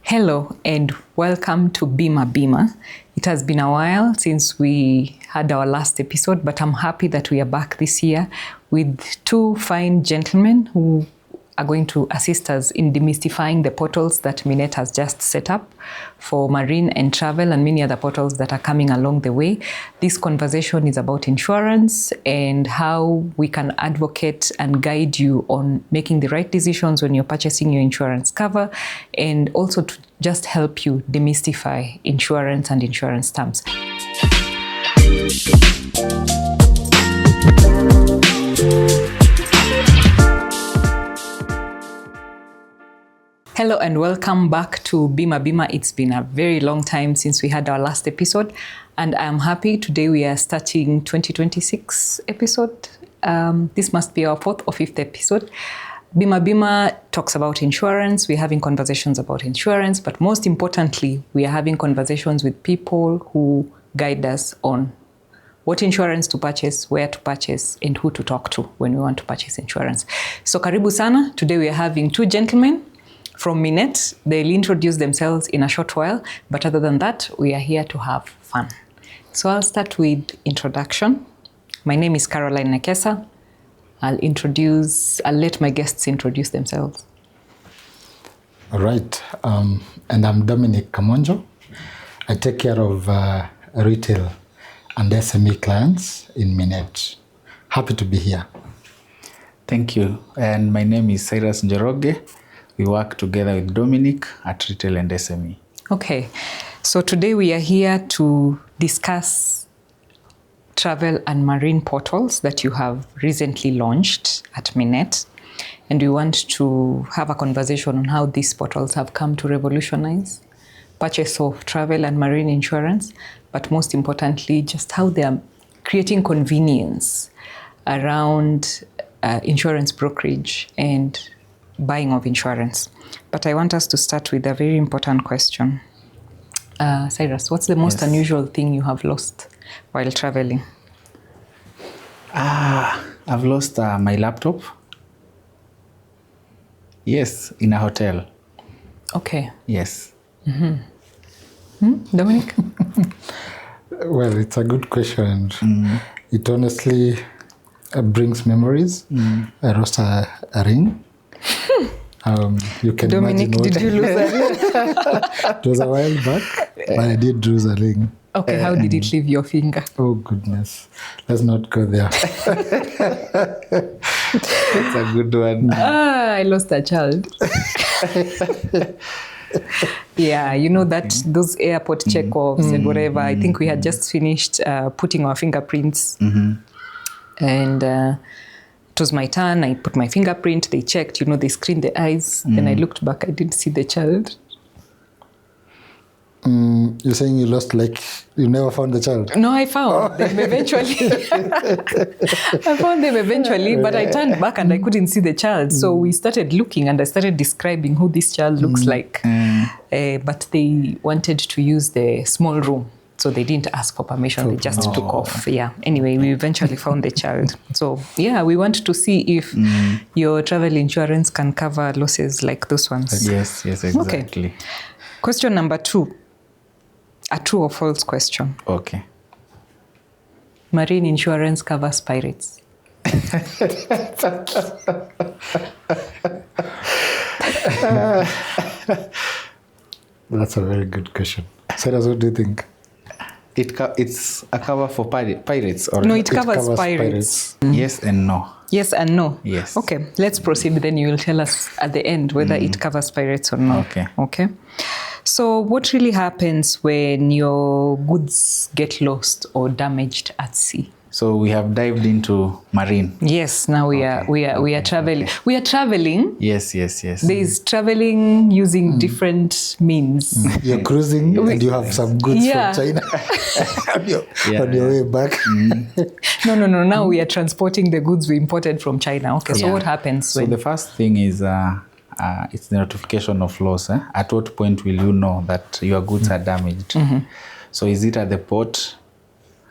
Hello and welcome to Bima. It has been a while since we had our last episode, but I'm happy that we are back this year with two fine gentlemen who are going to assist us in demystifying the portals that Minette has just set up for marine and travel and many other portals that are coming along the way. This conversation is about insurance and how we can advocate and guide you on making the right decisions when you're purchasing your insurance cover, and also to just help you demystify insurance and insurance terms. Hello and welcome back to Bima. It's been a very long time since we had our last episode, and I'm happy today we are starting 2026 episode. This must be our fourth or fifth episode. Bima talks about insurance. We're having conversations about insurance, but most importantly, we are having conversations with people who guide us on what insurance to purchase, where to purchase, and who to talk to when we want to purchase insurance. So karibu sana. Today we are having two gentlemen from Minette. They'll introduce themselves in a short while, but other than that, we are here to have fun. So I'll start with introduction. My name is Caroline Nekesa. I'll let my guests introduce themselves. All right, and I'm Dominic Kamonjo. I take care of retail and SME clients in Minette. Happy to be here. Thank you. And my name is Cyrus Njoroge. We work together with Dominic at Retail and SME. Okay, so today we are here to discuss travel and marine portals that you have recently launched at Minette. And we want to have a conversation on how these portals have come to revolutionize purchase of travel and marine insurance, but most importantly, just how they are creating convenience around insurance brokerage and buying of insurance. But I want us to start with a very important question. Cyrus, what's the most unusual thing you have lost while traveling? I've lost my laptop. Yes, in a hotel. Okay. Yes. Dominic? Well, it's a good question. It honestly brings memories. I lost a ring. You can Dominic, imagine did you lose a ring? It was a while back, but I did lose a ring. Okay, how did it leave your finger? Oh, goodness. Let's not go there. That's a good one. I lost a child. Yeah, you know that those airport check-offs and whatever. I think we had just finished putting our fingerprints. And it was my turn. I put my fingerprint. They checked, they screened the eyes. Then I looked back. I didn't see the child. You're saying you lost, like you never found the child? No, I found them eventually. I found them eventually, but I turned back and I couldn't see the child. So we started looking and I started describing who this child looks like. But they wanted to use the small room. So they didn't ask for permission. They just took off. Yeah. Anyway, we eventually found the child. So yeah, we want to see if your travel insurance can cover losses like those ones. Yes, exactly. Okay. Question number 2. A true or false question. Okay. Marine insurance covers pirates. That's a very good question. Sarah, what do you think? It's a cover for pirates? Or No, it covers pirates. Yes and no. Yes and no? Yes. Okay, let's proceed. Then you will tell us at the end whether it covers pirates or not. Okay. So what really happens when your goods get lost or damaged at sea? So we have dived into marine. Yes, now we are traveling. Okay. We are traveling. Yes. There is traveling using different means. You're cruising and you have some goods from China on your way back. No. Now we are transporting the goods we imported from China. Okay, so what happens? So the first thing is it's the notification of loss. At what point will you know that your goods are damaged? So is it at the port?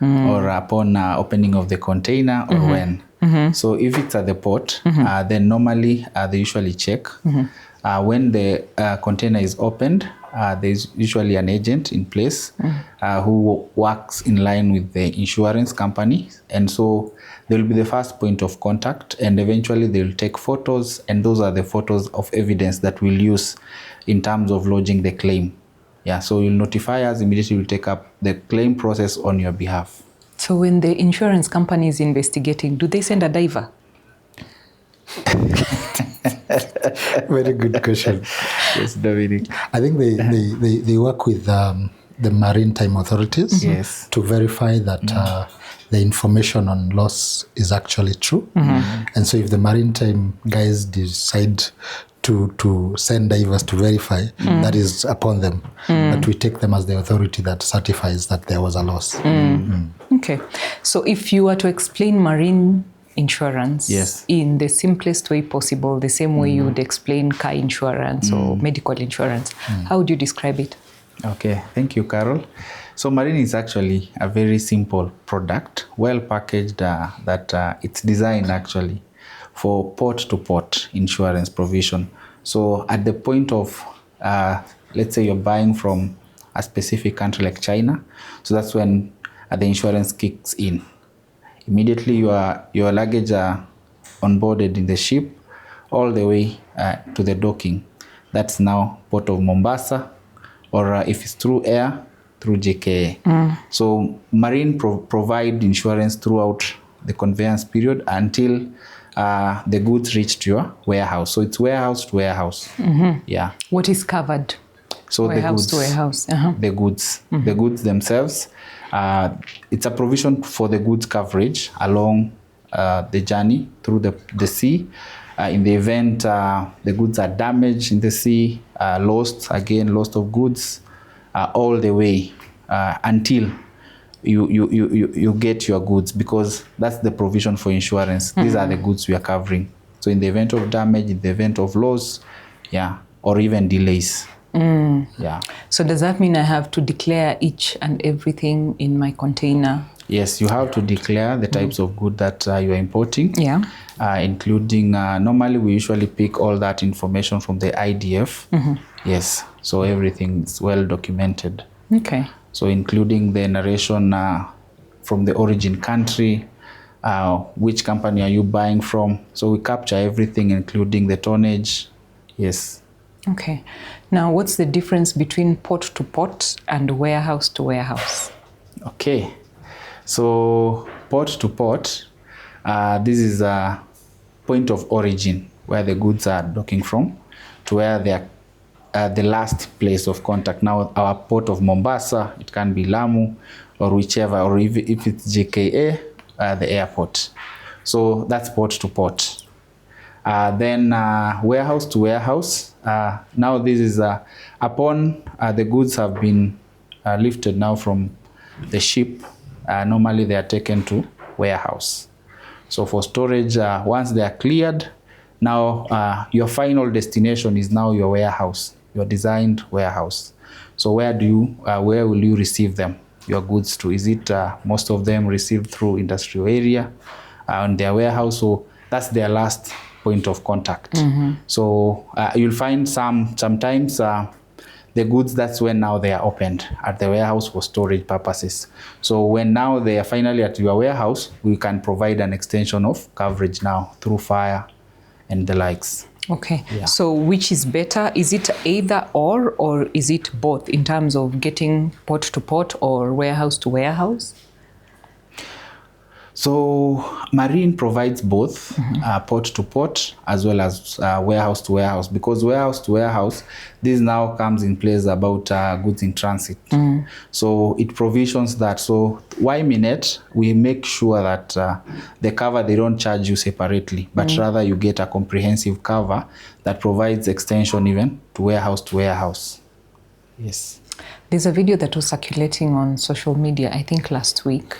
Or upon opening of the container, or when? So if it's at the port, then normally they usually check when the container is opened, there's usually an agent in place who works in line with the insurance company. And so they'll be the first point of contact, and eventually they'll take photos, and those are the photos of evidence that we'll use in terms of lodging the claim. Yeah, so you'll notify us, immediately we'll take up the claim process on your behalf. So when the insurance company is investigating, do they send a diver? Very good question. Yes, Dominic. I think they work with the maritime authorities to verify that the information on loss is actually true. And so if the maritime guys decide to send divers to verify, that is upon them. But we take them as the authority that certifies that there was a loss. Okay. So if you were to explain marine insurance in the simplest way possible, the same way you would explain car insurance or medical insurance, how would you describe it? Okay, thank you, Carol. So marine is actually a very simple product, well packaged, that it's designed actually for port-to-port insurance provision. So at the point of, let's say you're buying from a specific country like China, so that's when the insurance kicks in. Immediately your luggage are onboarded in the ship all the way to the docking. That's now Port of Mombasa, or if it's through air, through JKA. So marine provide insurance throughout the conveyance period until the goods reach to your warehouse. So it's warehouse to warehouse. Yeah. What is covered? So warehouse to warehouse. The goods themselves. It's a provision for the goods coverage along the journey through the sea. In the event the goods are damaged in the sea, lost of goods, all the way until you get your goods, because that's the provision for insurance. These are the goods we are covering. So in the event of damage, in the event of loss, or even delays. Yeah. So does that mean I have to declare each and everything in my container? Yes, you have to declare the types of good that you are importing. Yeah. Including, normally we usually pick all that information from the IDF. Yes, so everything is well documented. Okay. So including the narration from the origin country, which company are you buying from. So we capture everything, including the tonnage. Yes. Okay. Now, what's the difference between port to port and warehouse to warehouse? Okay. So port to port, this is a point of origin where the goods are docking from to where they are the last place of contact. Now, our port of Mombasa, it can be Lamu or whichever, or if it's JKA, the airport. So that's port to port. Then warehouse to warehouse. Now this is upon the goods have been lifted now from the ship. Normally they are taken to warehouse. So for storage, once they are cleared, now your final destination is now your warehouse, your designed warehouse. So where will you receive them, your goods to? Is it most of them received through industrial area and their warehouse? So that's their last point of contact. So you'll find sometimes the goods, that's when now they are opened at the warehouse for storage purposes. So when now they are finally at your warehouse, we can provide an extension of coverage now through fire and the likes. Okay. Yeah. So which is better? Is it either or is it both in terms of getting port to port or warehouse to warehouse? So marine provides both port to port as well as warehouse to warehouse, because warehouse to warehouse, this now comes in place about goods in transit. So it provisions that. So why Minet, we make sure that the cover, they don't charge you separately, but rather you get a comprehensive cover that provides extension even to warehouse to warehouse. Yes. There's a video that was circulating on social media, I think last week,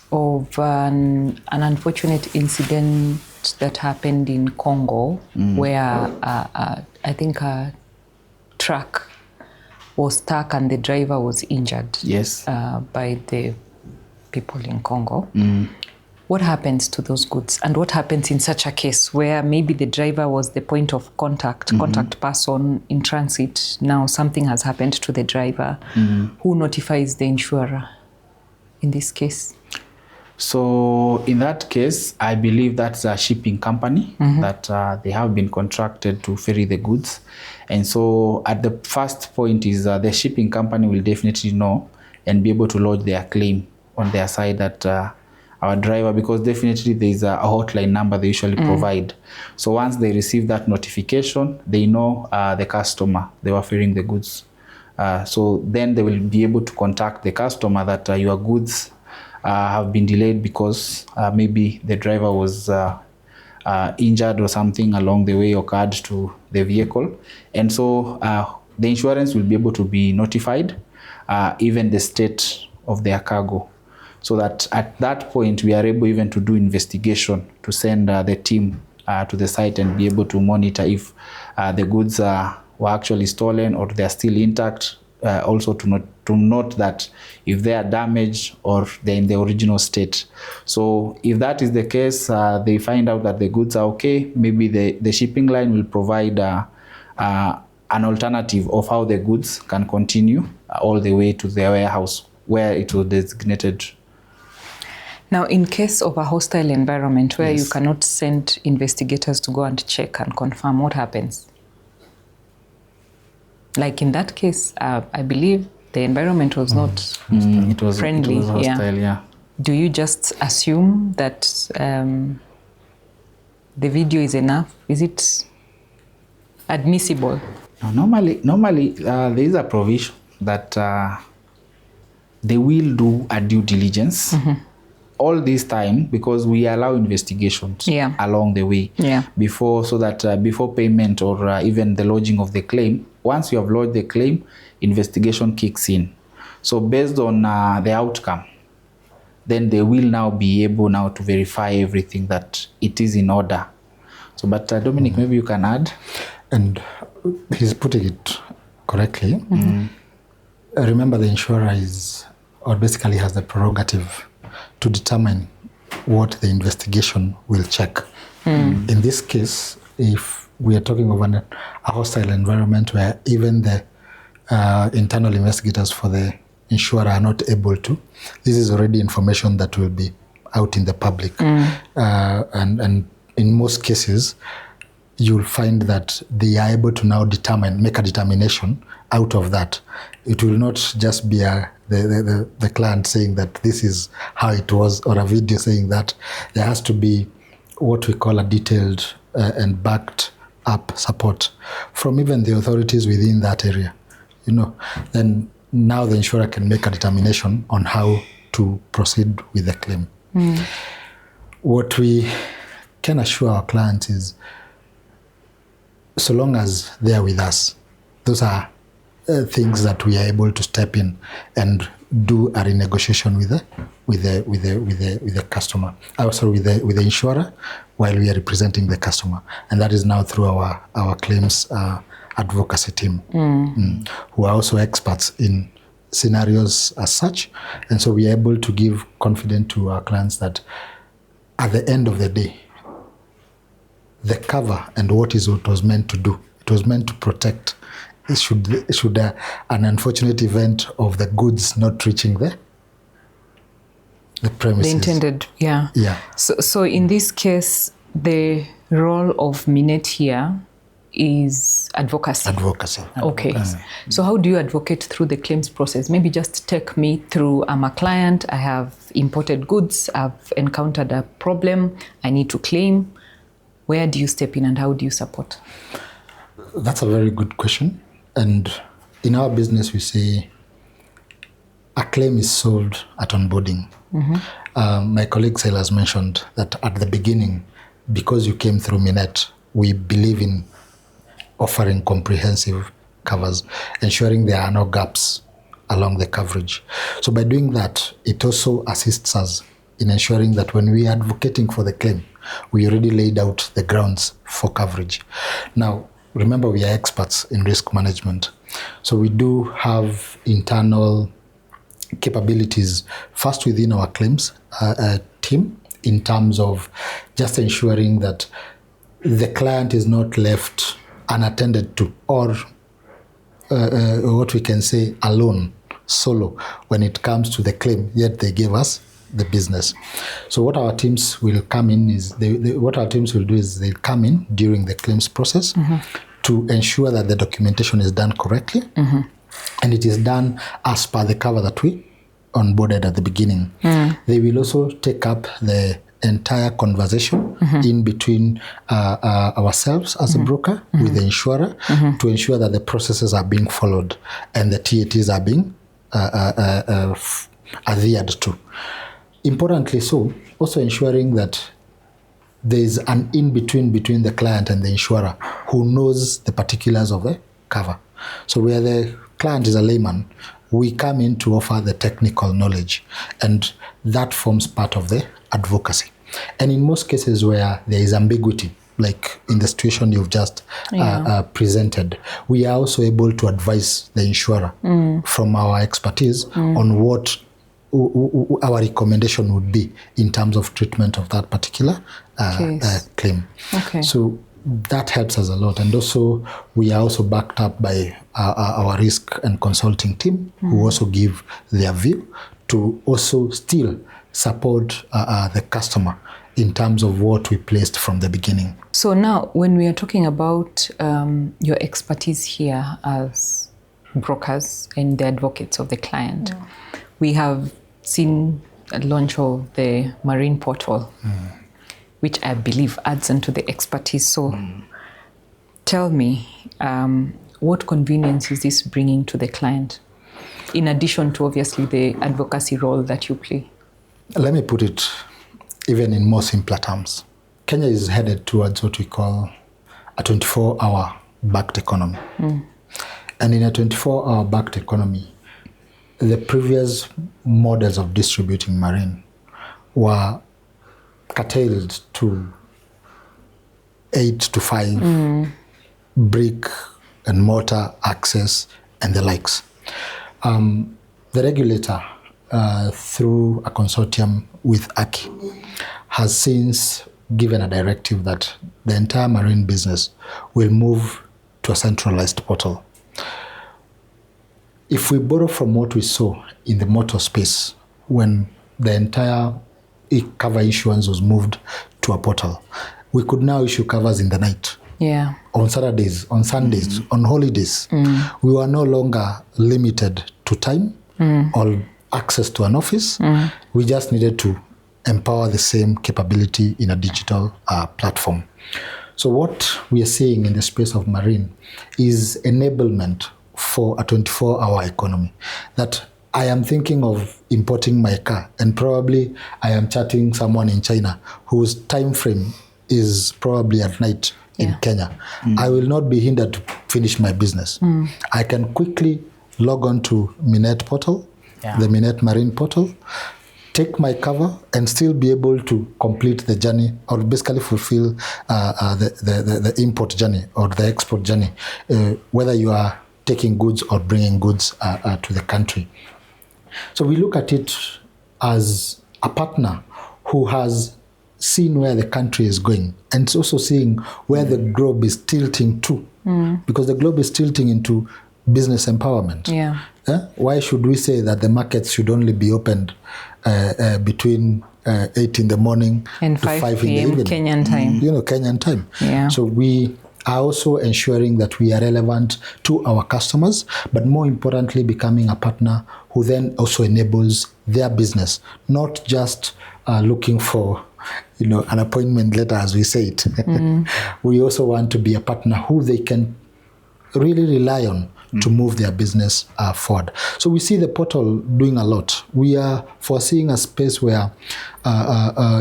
of an unfortunate incident that happened in Congo, where I think a truck was stuck and the driver was injured. Yes. By the people in Congo. what happens to those goods? And what happens in such a case where maybe the driver was the point of contact, contact person in transit? Now something has happened to the driver. Who notifies the insurer in this case? So in that case, I believe that's a shipping company that they have been contracted to ferry the goods. And so at the first point is the shipping company will definitely know and be able to lodge their claim on their side that our driver, because definitely there's a hotline number they usually provide. So once they receive that notification, they know the customer they were ferrying the goods. So then they will be able to contact the customer that your goods have been delayed because maybe the driver was injured or something along the way occurred to the vehicle. And so the insurance will be able to be notified, even the state of their cargo. So that at that point, we are able even to do investigation to send the team to the site and be able to monitor if the goods were actually stolen or they're still intact. Also to note that if they are damaged or they're in the original state. So if that is the case, they find out that the goods are okay, maybe the shipping line will provide an alternative of how the goods can continue all the way to their warehouse where it was designated. Now, in case of a hostile environment where you cannot send investigators to go and check and confirm, what happens? Like in that case, I believe the environment was not friendly. It was hostile, yeah. Do you just assume that the video is enough? Is it admissible? Normally, there is a provision that they will do a due diligence all this time, because we allow investigations along the way before, so that before payment or even the lodging of the claim. Once you have lodged the claim, investigation kicks in. So based on the outcome, then they will now be able now to verify everything that it is in order. So, but Dominic, maybe you can add. And he's putting it correctly. Remember, the insurer is, or basically has the prerogative to determine what the investigation will check. In this case, if we are talking of a hostile environment where even the internal investigators for the insurer are not able to, this is already information that will be out in the public. And in most cases, you'll find that they are able to now make a determination out of that. It will not just be the client saying that this is how it was, or a video saying that. There has to be what we call a detailed and backed up support from even the authorities within that area. Then now the insurer can make a determination on how to proceed with the claim. What we can assure our clients is, so long as they are with us, those are things that we are able to step in and do a renegotiation with the customer. Also with the insurer, while we are representing the customer, and that is now through our claims advocacy team, who are also experts in scenarios as such, and so we are able to give confidence to our clients that at the end of the day, the cover and what was meant to do. It was meant to protect. Should an unfortunate event of the goods not reaching the premises. The intended, yeah. So in this case, the role of Minet here is advocacy. Okay. So how do you advocate through the claims process? Maybe just take me through. I'm a client. I have imported goods. I've encountered a problem. I need to claim. Where do you step in and how do you support? That's a very good question. And in our business, we say a claim is solved at onboarding. My colleague Sale has mentioned that at the beginning, because you came through Minet, we believe in offering comprehensive covers, ensuring there are no gaps along the coverage. So by doing that, it also assists us in ensuring that when we are advocating for the claim, we already laid out the grounds for coverage. Now, remember, we are experts in risk management. So we do have internal capabilities, first within our claims team, in terms of just ensuring that the client is not left unattended to, or what we can say alone, solo, when it comes to the claim, yet they gave us the business. So what our teams will come in is, what our teams will do is they'll come in during the claims process to ensure that the documentation is done correctly, and it is done as per the cover that we onboarded at the beginning. They will also take up the entire conversation in between ourselves as a broker with the insurer to ensure that the processes are being followed and the TATs are being adhered to. Importantly so, also ensuring that there is an in-between between the client and the insurer who knows the particulars of the cover. So where the client is a layman, we come in to offer the technical knowledge, and that forms part of the advocacy. And in most cases where there is ambiguity, like in the situation you've just presented, we are also able to advise the insurer from our expertise on what our recommendation would be in terms of treatment of that particular claim. Okay. So that helps us a lot. And also we are also backed up by our risk and consulting team who also give their view to also still support the customer in terms of what we placed from the beginning. So now when we are talking about your expertise here as brokers and the advocates of the client, we have seen a launch of the marine portal, which I believe adds into the expertise. So tell me, what convenience is this bringing to the client, in addition to obviously the advocacy role that you play? Let me put it even in more simpler terms. Kenya is headed towards what we call a 24-hour backed economy. And in a 24-hour backed economy, the previous models of distributing marine were curtailed to 8 to 5 brick and mortar access and the likes. The regulator, through a consortium with ACI, has since given a directive that the entire marine business will move to a centralized portal. If we borrow from what we saw in the motor space when the entire cover issuance was moved to a portal, we could now issue covers in the night. Yeah. On Saturdays, on Sundays, on holidays. We were no longer limited to time or access to an office. We just needed to empower the same capability in a digital platform. So what we are seeing in the space of marine is enablement for a 24-hour economy. That I am thinking of importing my car, and probably I am chatting someone in China whose time frame is probably at night in Kenya. I will not be hindered to finish my business. I can quickly log on to Minet portal, the Minet Marine portal, take my cover, and still be able to complete the journey, or basically fulfill the import journey or the export journey, whether you are taking goods or bringing goods to the country. So we look at it as a partner who has seen where the country is going, and it's also seeing where the globe is tilting to, because the globe is tilting into business empowerment. Why should we say that the markets should only be opened between 8 in the morning and to 5 p.m. in the evening? Kenyan time. Kenyan time. So we are also ensuring that we are relevant to our customers, but more importantly, becoming a partner who then also enables their business, not just looking for an appointment letter, as we say it. We also want to be a partner who they can really rely on to move their business forward. So we see the portal doing a lot. We are foreseeing a space where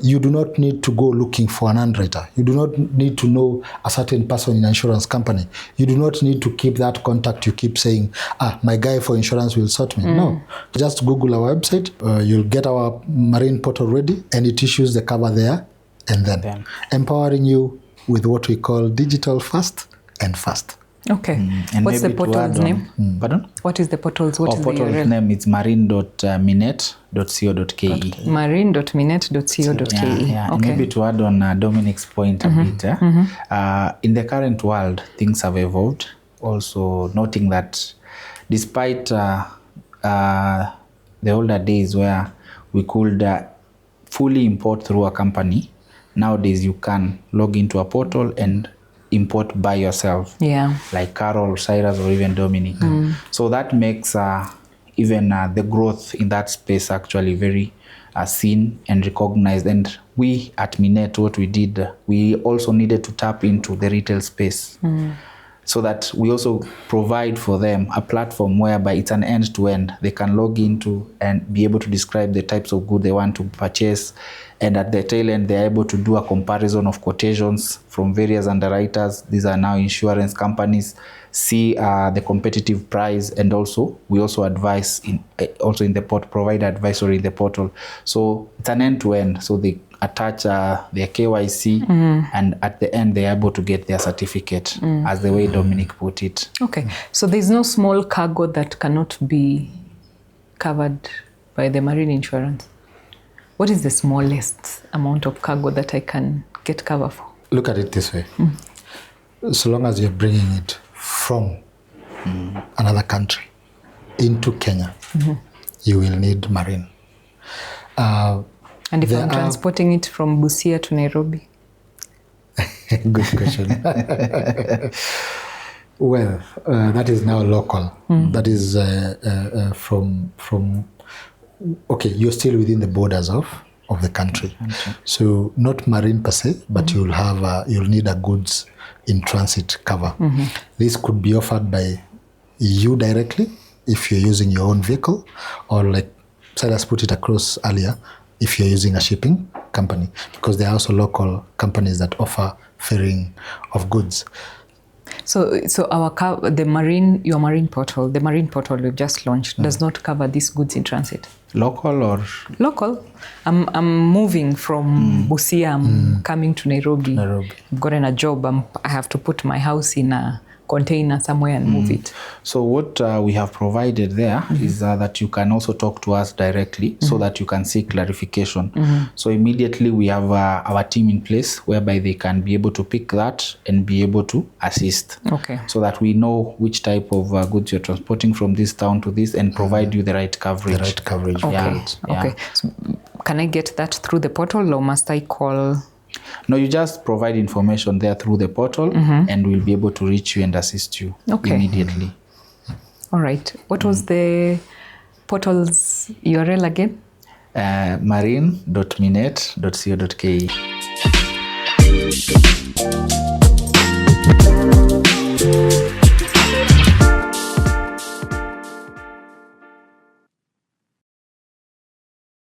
you do not need to go looking for an underwriter. You do not need to know a certain person in an insurance company. You do not need to keep that contact. You keep saying, my guy for insurance will sort me. No, just Google our website. You'll get our marine portal ready, and it issues the cover there and then empowering you with what we call digital fast and fast. Okay. And What's the maybe to portal's add on- name? Pardon? What is the portal's? What is the Portal's URL? name is marine.minet.co.ke. marine.minet.co.ke. Yeah. And Okay. maybe to add on Dominic's point a bit, in the current world, things have evolved. Also noting that despite the older days where we could fully import through a company, nowadays you can log into a portal and import by yourself. Yeah. Like Carol, Cyrus, or even Dominic. So that makes even the growth in that space actually very seen and recognized. And we at Minet, what we did, we also needed to tap into the retail space. So that we also provide for them a platform whereby it's an end-to-end. They can log into and be able to describe the types of good they want to purchase. And at the tail end, they're able to do a comparison of quotations from various underwriters. These are now insurance companies. See the competitive price, and also we also advise in the provide advisory in the portal. So it's an end-to-end. So they attach their KYC, and at the end they're able to get their certificate, as the way Dominic put it. Okay. So there's no small cargo that cannot be covered by the marine insurance. What is the smallest amount of cargo that I can get cover for? Look at it this way. So long as you're bringing it from another country into Kenya, you will need marine. And if I'm transporting it from Busia to Nairobi? Good question. Well, that is now local. That is from okay, you're still within the borders of the country. So not marine per se, but you'll have you'll need a goods in transit cover. This could be offered by you directly if you're using your own vehicle, or like Silas put it across earlier, if you're using a shipping company, because there are also local companies that offer ferrying of goods. So your marine portal we've just launched does not cover these goods in transit. Local or Local. I'm moving from Busia. I'm coming to Nairobi. I've gotten a job. I have to put my house in a container somewhere and move it. So what we have provided there is that you can also talk to us directly, so that you can seek clarification. So immediately we have our team in place whereby they can be able to pick that and be able to assist. Okay. So that we know which type of goods you're transporting from this town to this, and provide you the right coverage. The right coverage. Okay. Yeah. Okay. So can I get that through the portal, or must I call? No, you just provide information there through the portal, and we'll be able to reach you and assist you immediately. All right. What was the portal's URL again? marine.minet.co.ke.